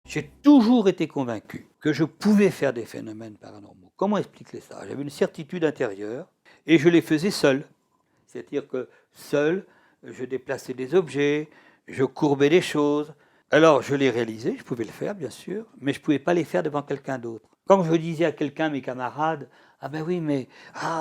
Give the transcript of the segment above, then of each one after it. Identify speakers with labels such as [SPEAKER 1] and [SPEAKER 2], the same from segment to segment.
[SPEAKER 1] J'ai toujours été convaincu que je pouvais faire des phénomènes paranormaux. Comment expliquer ça? J'avais une certitude intérieure et je les faisais seul. C'est-à-dire que seul, je déplaçais des objets, je courbais des choses. Alors je les réalisais, je pouvais le faire bien sûr, mais je ne pouvais pas les faire devant quelqu'un d'autre. Quand je disais à quelqu'un, mes camarades, ah ben oui, mais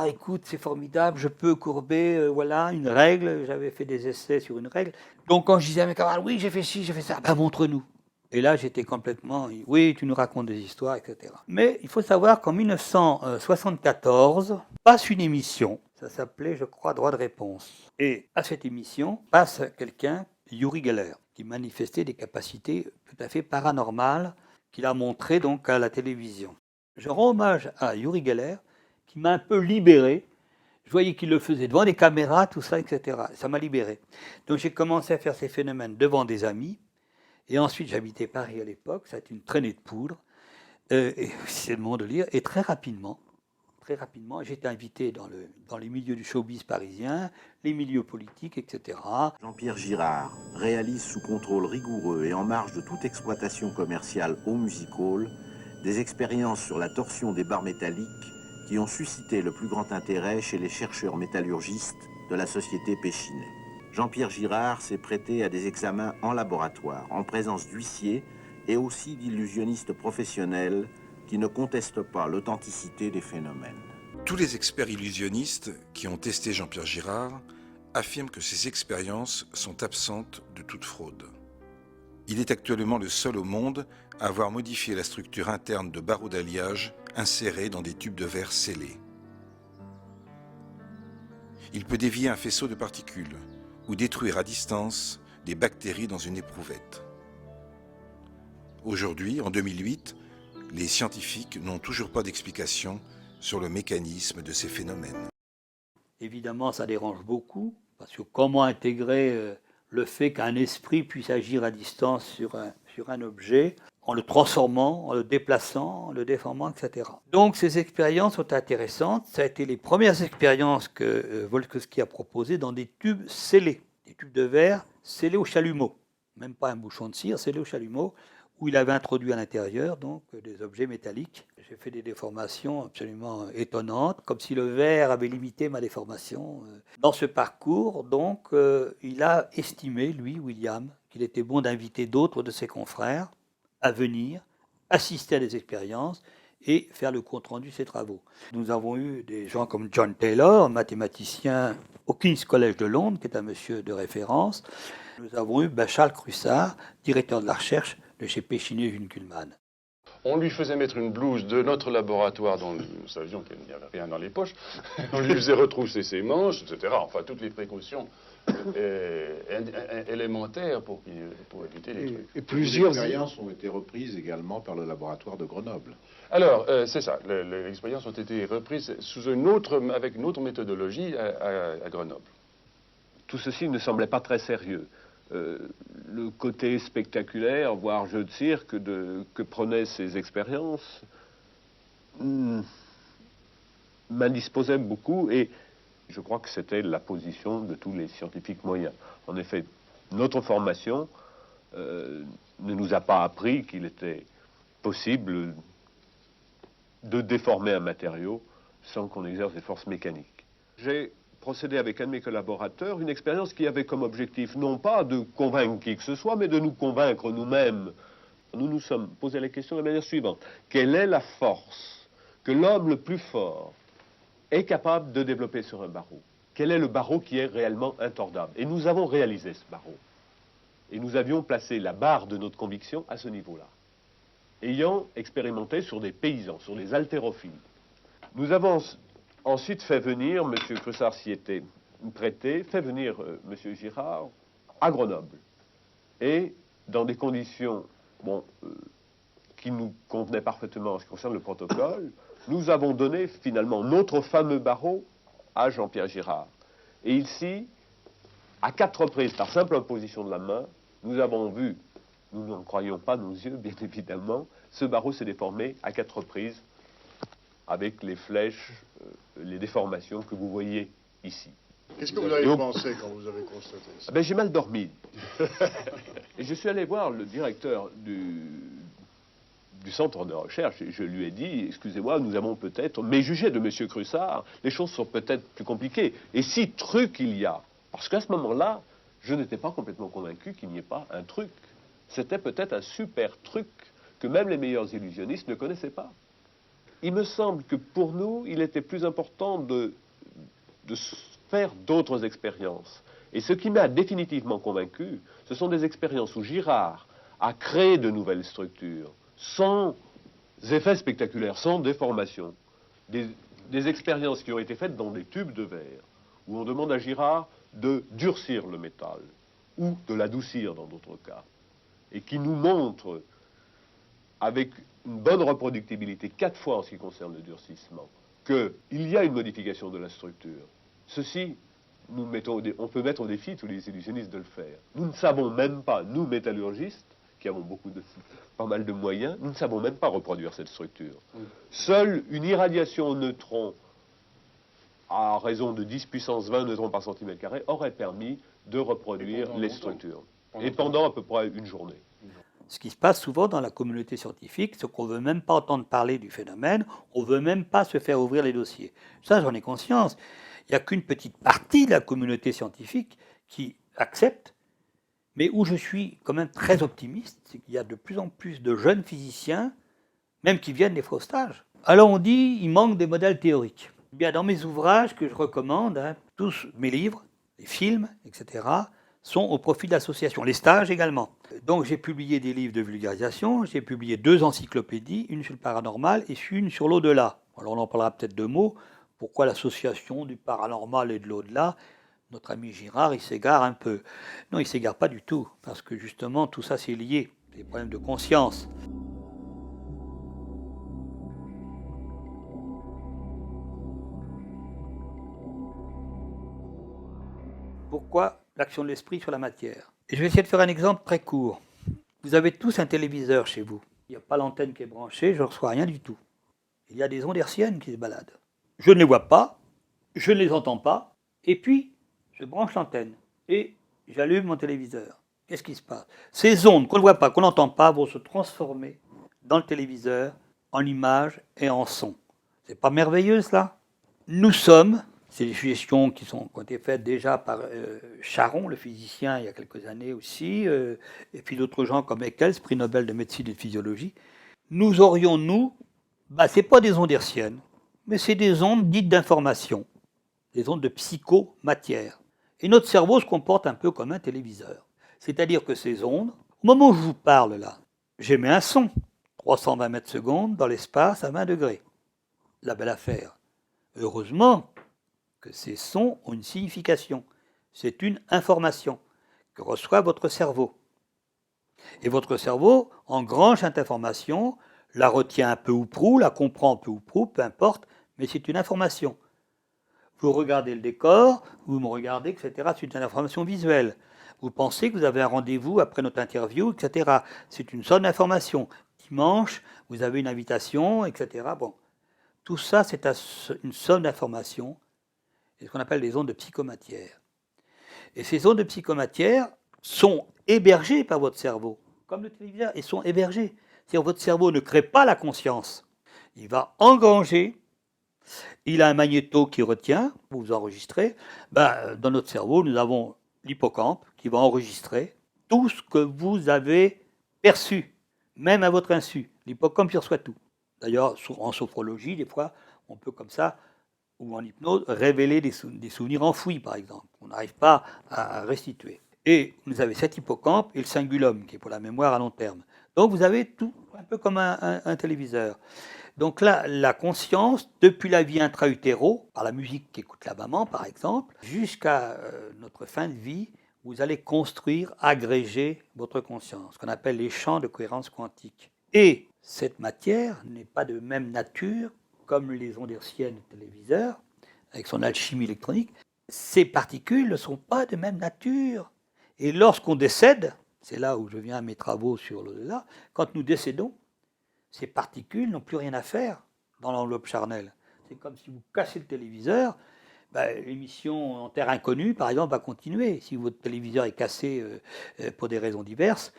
[SPEAKER 1] écoute, c'est formidable, je peux courber, voilà, une règle, j'avais fait des essais sur une règle. Donc quand je disais à mes camarades, oui, j'ai fait ci, j'ai fait ça, ben montre-nous. Et là, j'étais complètement, oui, tu nous racontes des histoires, etc. Mais il faut savoir qu'en 1974, passe une émission, ça s'appelait, je crois, Droit de réponse. Et à cette émission passe quelqu'un, Uri Geller, qui manifestait des capacités tout à fait paranormales qu'il a montrées donc à la télévision. Je rends hommage à Uri Geller, qui m'a un peu libéré. Je voyais qu'il le faisait devant des caméras, tout ça, etc. Ça m'a libéré. Donc j'ai commencé à faire ces phénomènes devant des amis. Et ensuite, j'habitais Paris à l'époque, ça a été une traînée de poudre, et c'est le monde de lire. Et très rapidement, j'ai été invité dans les milieux du showbiz parisien, les milieux politiques, etc.
[SPEAKER 2] Jean-Pierre Girard réalise sous contrôle rigoureux et en marge de toute exploitation commerciale au music hall des expériences sur la torsion des barres métalliques qui ont suscité le plus grand intérêt chez les chercheurs métallurgistes de la société Péchinet. Jean-Pierre Girard s'est prêté à des examens en laboratoire, en présence d'huissiers et aussi d'illusionnistes professionnels qui ne contestent pas l'authenticité des phénomènes.
[SPEAKER 3] Tous les experts illusionnistes qui ont testé Jean-Pierre Girard affirment que ces expériences sont absentes de toute fraude. Il est actuellement le seul au monde à avoir modifié la structure interne de barreaux d'alliage insérés dans des tubes de verre scellés. Il peut dévier un faisceau de particules ou détruire à distance des bactéries dans une éprouvette. Aujourd'hui, en 2008, les scientifiques n'ont toujours pas d'explication sur le mécanisme de ces phénomènes.
[SPEAKER 1] Évidemment, ça dérange beaucoup, parce que comment intégrer le fait qu'un esprit puisse agir à distance sur un objet, en le transformant, en le déplaçant, en le déformant, etc. Donc ces expériences sont intéressantes. Ça a été les premières expériences que Volkovsky a proposées dans des tubes scellés, des tubes de verre scellés au chalumeau. Même pas un bouchon de cire, scellé au chalumeau, où il avait introduit à l'intérieur donc des objets métalliques. J'ai fait des déformations absolument étonnantes, comme si le verre avait limité ma déformation. Dans ce parcours, donc, il a estimé, lui, William, qu'il était bon d'inviter d'autres de ses confrères à venir assister à des expériences et faire le compte-rendu de ses travaux. Nous avons eu des gens comme John Taylor, mathématicien au King's College de Londres, qui est un monsieur de référence. Nous avons eu Charles Crussard, directeur de la recherche de chez Péchinet Kuhlmann.
[SPEAKER 4] On lui faisait mettre une blouse de notre laboratoire dont nous savions qu'il n'y avait rien dans les poches. On lui faisait retrousser ses manches, etc. Enfin, toutes les précautions élémentaires pour éviter les trucs.
[SPEAKER 5] Et plusieurs expériences ont été reprises également par le laboratoire de Grenoble.
[SPEAKER 4] Alors, c'est ça. Les expériences ont été reprises avec une autre méthodologie à Grenoble.
[SPEAKER 6] Tout ceci ne semblait pas très sérieux. Le côté spectaculaire, voire jeu de cirque que prenaient ces expériences m'indisposait beaucoup et je crois que c'était la position de tous les scientifiques moyens. En effet, notre formation ne nous a pas appris qu'il était possible de déformer un matériau sans qu'on exerce des forces mécaniques. J'ai procédé avec un de mes collaborateurs, une expérience qui avait comme objectif non pas de convaincre qui que ce soit, mais de nous convaincre nous-mêmes. Nous nous sommes posé la question de la manière suivante. Quelle est la force que l'homme le plus fort est capable de développer sur un barreau? Quel est le barreau qui est réellement intordable? Et nous avons réalisé ce barreau. Et nous avions placé la barre de notre conviction à ce niveau-là, ayant expérimenté sur des paysans, sur des haltérophiles. Nous avons ensuite fait venir, M. Crussard s'y était prêté, fait venir M. Girard à Grenoble. Et dans des conditions qui nous convenaient parfaitement en ce qui concerne le protocole, nous avons donné finalement notre fameux barreau à Jean-Pierre Girard. Et ici, à 4 reprises, par simple imposition de la main, nous avons vu, nous n'en croyions pas nos yeux, bien évidemment, ce barreau s'est déformé à 4 reprises avec les flèches, les déformations que vous voyez ici.
[SPEAKER 5] Qu'est-ce que vous avez pensé quand vous avez constaté ça?
[SPEAKER 6] J'ai mal dormi. Et je suis allé voir le directeur du centre de recherche. Et je lui ai dit, excusez-moi, nous avons peut-être, mais jugé de M. Crussard, les choses sont peut-être plus compliquées. Et si truc il y a, parce qu'à ce moment-là, je n'étais pas complètement convaincu qu'il n'y ait pas un truc. C'était peut-être un super truc que même les meilleurs illusionnistes ne connaissaient pas. Il me semble que pour nous, il était plus important de faire d'autres expériences. Et ce qui m'a définitivement convaincu, ce sont des expériences où Girard a créé de nouvelles structures, sans effets spectaculaires, sans déformation. Des expériences qui ont été faites dans des tubes de verre, où on demande à Girard de durcir le métal, ou de l'adoucir dans d'autres cas, et qui nous montrent, avec une bonne reproductibilité, 4 fois en ce qui concerne le durcissement, qu'il y a une modification de la structure. Ceci, on peut mettre au défi tous les illusionnistes de le faire. Nous ne savons même pas, nous métallurgistes, qui avons pas mal de moyens, nous ne savons même pas reproduire cette structure. Seule une irradiation en neutrons à raison de 10 puissance 20 neutrons par centimètre carré aurait permis de reproduire les structures. Et pendant à peu près une journée.
[SPEAKER 1] Ce qui se passe souvent dans la communauté scientifique, c'est qu'on ne veut même pas entendre parler du phénomène, on ne veut même pas se faire ouvrir les dossiers. Ça, j'en ai conscience. Il n'y a qu'une petite partie de la communauté scientifique qui accepte, mais où je suis quand même très optimiste, c'est qu'il y a de plus en plus de jeunes physiciens, même qui viennent des faux stages. Alors on dit il manque des modèles théoriques. Bien, dans mes ouvrages que je recommande, tous mes livres, les films, etc., sont au profit de l'association, les stages également. Donc j'ai publié des livres de vulgarisation, j'ai publié 2 encyclopédies, une sur le paranormal et une sur l'au-delà. Alors on en parlera peut-être 2 mots. Pourquoi l'association du paranormal et de l'au-delà? Notre ami Girard, il s'égare un peu. Non, il ne s'égare pas du tout, parce que justement tout ça c'est lié, des problèmes de conscience. Pourquoi l'action de l'esprit sur la matière? Et je vais essayer de faire un exemple très court. Vous avez tous un téléviseur chez vous. Il n'y a pas l'antenne qui est branchée, je ne reçois rien du tout. Il y a des ondes hertziennes qui se baladent. Je ne les vois pas, je ne les entends pas, et puis je branche l'antenne et j'allume mon téléviseur. Qu'est-ce qui se passe? Ces ondes qu'on ne voit pas, qu'on n'entend pas, vont se transformer dans le téléviseur en images et en sons. C'est pas merveilleux cela? Nous sommes... C'est des suggestions qui ont été faites déjà par Charon, le physicien, il y a quelques années aussi, et puis d'autres gens comme Eccles, prix Nobel de médecine et de physiologie. Nous aurions, ce n'est pas des ondes hertziennes, mais c'est des ondes dites d'information, des ondes de psychomatière. Et notre cerveau se comporte un peu comme un téléviseur. C'est-à-dire que ces ondes, au moment où je vous parle là, j'émets un son, 320 mètres secondes dans l'espace à 20 degrés. La belle affaire. Heureusement que ces sons ont une signification. C'est une information que reçoit votre cerveau. Et votre cerveau engrange cette information, la retient un peu ou prou, la comprend un peu ou prou, peu importe, mais c'est une information. Vous regardez le décor, vous me regardez, etc. C'est une information visuelle. Vous pensez que vous avez un rendez-vous après notre interview, etc. C'est une somme d'information. Dimanche, vous avez une invitation, etc. Bon, tout ça, c'est une somme d'informations. C'est ce qu'on appelle des ondes de psychomatière. Et ces ondes de psychomatière sont hébergées par votre cerveau, comme le téléviseur, ils sont hébergés. C'est-à-dire que votre cerveau ne crée pas la conscience. Il va engranger, il a un magnéto qui retient, vous enregistrez. Dans notre cerveau, nous avons l'hippocampe qui va enregistrer tout ce que vous avez perçu, même à votre insu. L'hippocampe y reçoit tout. D'ailleurs, en sophrologie, des fois, on peut comme ça, ou en hypnose, révéler des souvenirs enfouis, par exemple. On n'arrive pas à restituer. Et vous avez cet hippocampe et le cingulum, qui est pour la mémoire à long terme. Donc vous avez tout, un peu comme un téléviseur. Donc là, la conscience, depuis la vie intra-utéro, par la musique qu'écoute la maman, par exemple, jusqu'à notre fin de vie, vous allez construire, agréger votre conscience, ce qu'on appelle les champs de cohérence quantique. Et cette matière n'est pas de même nature comme les ondes hertziennes du téléviseur, avec son alchimie électronique. Ces particules ne sont pas de même nature. Et lorsqu'on décède, c'est là où je viens à mes travaux sur l'au-delà, quand nous décédons, ces particules n'ont plus rien à faire dans l'enveloppe charnelle. C'est comme si vous cassez le téléviseur, l'émission En Terre Inconnue, par exemple, va continuer, si votre téléviseur est cassé pour des raisons diverses.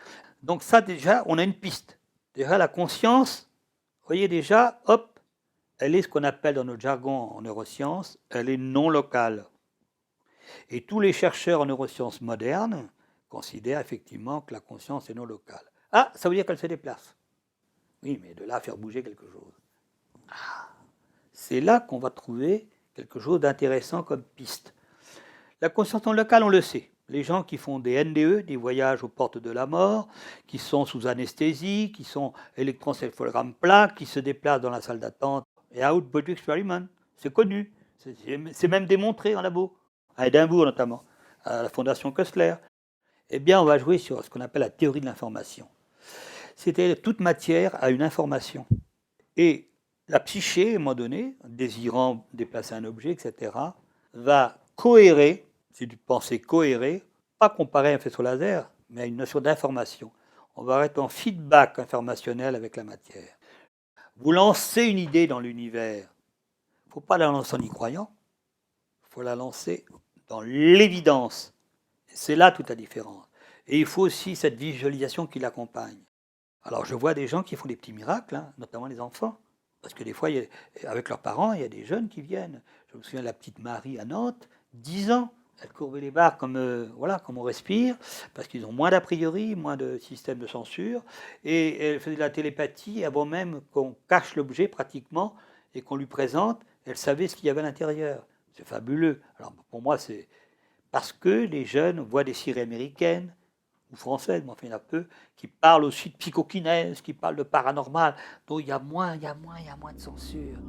[SPEAKER 1] Donc ça, déjà, on a une piste. Déjà, la conscience, vous voyez déjà, hop, elle est ce qu'on appelle dans notre jargon en neurosciences, elle est non locale. Et tous les chercheurs en neurosciences modernes considèrent effectivement que la conscience est non locale. Ah, ça veut dire qu'elle se déplace. Oui, mais de là à faire bouger quelque chose. Ah, c'est là qu'on va trouver quelque chose d'intéressant comme piste. La conscience non locale, on le sait. Les gens qui font des NDE, des voyages aux portes de la mort, qui sont sous anesthésie, qui sont électroencéphalogramme plat, qui se déplacent dans la salle d'attente, et out-body experiment, c'est connu. C'est même démontré en labo, à Édimbourg notamment, à la Fondation Kessler. Eh bien, on va jouer sur ce qu'on appelle la théorie de l'information. C'était toute matière à une information. Et la psyché, à un moment donné, désirant déplacer un objet, etc., va cohérer, c'est du penser cohéré, pas comparer à un faisceau laser, mais à une notion d'information. On va être en feedback informationnel avec la matière. Vous lancez une idée dans l'univers. Il ne faut pas la lancer en y croyant, il faut la lancer dans l'évidence. C'est là toute la différence. Et il faut aussi cette visualisation qui l'accompagne. Alors je vois des gens qui font des petits miracles, hein, notamment les enfants. Parce que des fois, avec leurs parents, il y a des jeunes qui viennent. Je me souviens de la petite Marie à Nantes, 10 ans. Elle courbait les barres comme, voilà, comme on respire, parce qu'ils ont moins d'a priori, moins de système de censure. Et elle faisait de la télépathie avant même qu'on cache l'objet pratiquement et qu'on lui présente. Elle savait ce qu'il y avait à l'intérieur. C'est fabuleux. Alors pour moi, c'est parce que les jeunes voient des séries américaines, ou françaises, mais enfin il y en a peu, qui parlent aussi de psychokinèse, qui parlent de paranormal, donc il y a moins de censure.